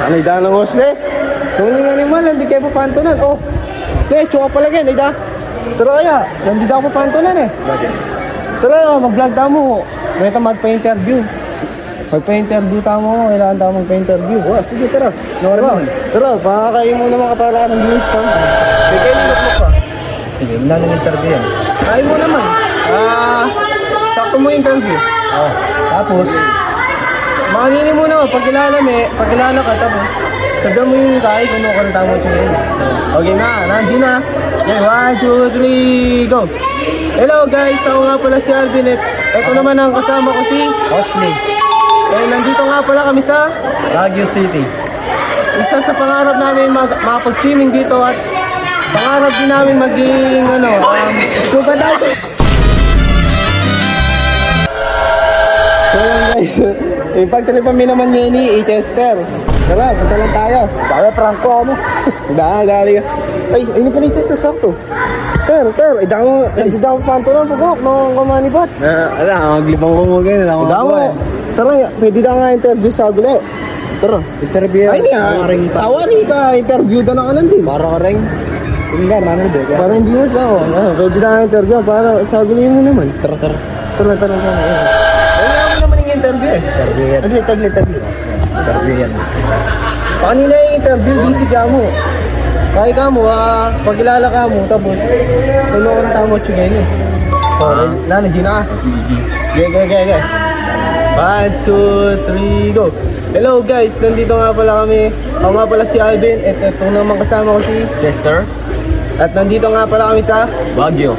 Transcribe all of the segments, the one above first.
Ano ida ng hosle? Kung yung animal, hindi kayo papantunan. Oh, tsaka pala yan, ida. Tara kaya, hindi daw papantunan eh. Tara, mag-vlog tamo. Kaya magpa-interview. Magpa-interview tamo mo, kailangan tamo magpa-interview. Oh, sige, tara. Tara, baka kayo muna makaparaan ng views ha. Sige, nilok mo pa. Sige, wala nang interview yan. Ayaw mo naman. Sakto mo interview. Oh, tapos, Makanini mo naman, pagkilala ka, tapos sabihan mo yung kahit kung ano ka ng tamo yun. Okay na, nandiyan na. Okay, 1, 2, 3, go! Hello guys, ako nga pala si Alvin at ito naman ang kasama ko si Osley, nandito nga pala kami sa Baguio City. isa sa pangarap namin makapag-swimming dito at pangarap din namin maging scuba diver. So yan guys, ipagtripan mi naman niya ni Chester. Tara, punta lang tayo. Kaya Franco ano? Dali ka. Ay, ini pala yung Chester, sakto. Hindi daw panto lang pagkok nung kumanibot. Maglibang ko mo ganyan. Tara, pwede na nga interview sa gulo. Tara. Interview. Ay nga, tawari ka, interview na lang alam din. Para ka rin. Tingnan, ano ba? Para hindi mo sa ako. Pwede na nga interview, para sa gulo mo naman. Tara. Tara. Kaya mo naman yung interview eh. Interview yan. Interview yan. Kanina yung interview, busy ka mo. Kaya ka mo, pagkilala ka mo, tapos tulungan tamo tsugen eh. Nandiyan na. Sige. Okay. 1, 2, 3, go! Hello guys, nandito nga pala kami. Ako nga pala si Alvin at ito naman kasama ko si Chester. at nandito nga pala kami sa Baguio.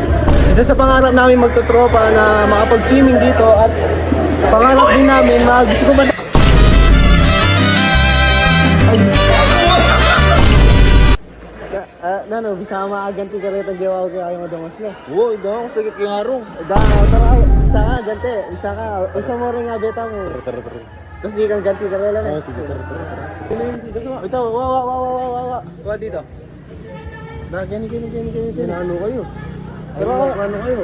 isa sa pangarap namin magtutropa na makapag-swimming dito at pangarap din namin gusto ko ba bisa maaganti ka rin ang gawa ko kayo madamos no? Oo, ikaw ako sakit yung araw. Tara, bisa ka, ganti. Isa mo rin nga beta mo. Tara. Tapos di kang ganti ka rin lang eh. Sige, tara. Ito, wa. Wa dito. Gani. Ano kayo? Ano kayo?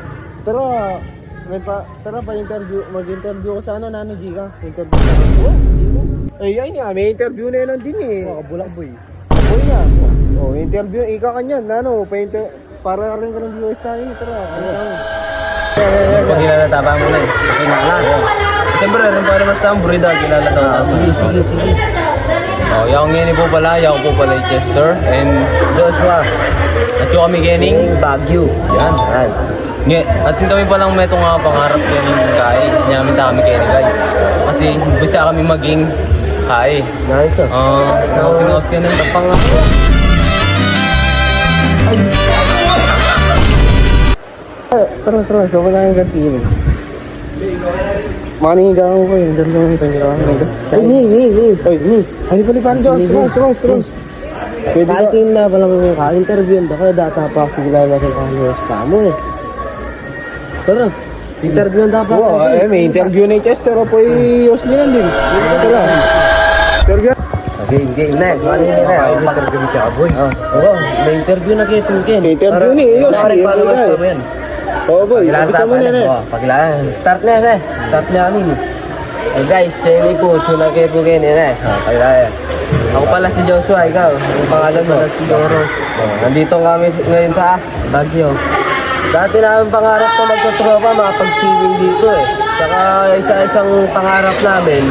Tara pa interview, mag-interview ko sa Nano Giga. Interview sa ay nga, may interview na yun din eh. Kabulak boy. Boy nga. Oh, interview, ika ka niyan. Para rin ka ng viewers tayo. Tara, Pagkilala taba mo na eh. Pagkilala. Siyempre, rin pa naman sa bro dahil kilala daw. Sige. Oh, yung ngini po pala, yung po pala yung Chester and Joshua. At yung kami gening Baguio. Yan. At kami palang may itong pangarap gening kay. Nyamin kami kaya guys. Kasi bisa kami maging kay. Ito. Sinos ka ng tapang Tara. So, wala yung gantiin. Manihiga ako ko yung dalawang pangirahan. Ay, ano pala paano dyan? Strong. Kahit yung na pala mga ka-interview ba kaya data pa sigla natin ka-viewers tamo eh. Tara. Interview ang dapat sa akin. May interview na yung Chester o po yung Oslinan din. Tara. Interview. Hindi na. Interview ka boy. Oo, may interview na kayo Ken. Interview ni Oslinan. Oo boy, isa mo na eh. Paglaan. Start na eh. Start na kami. Eh guys, semi po. Tuna kayo po kayo eh. Paglaan. Ako pala si Joshua, ikaw. Ang pangalan mo na si Doros. Nandito kami ngayon sa Baguio. Dati namin pangarap na magtutropa, makapag-swimming dito eh. Saka isa-isang pangarap namin,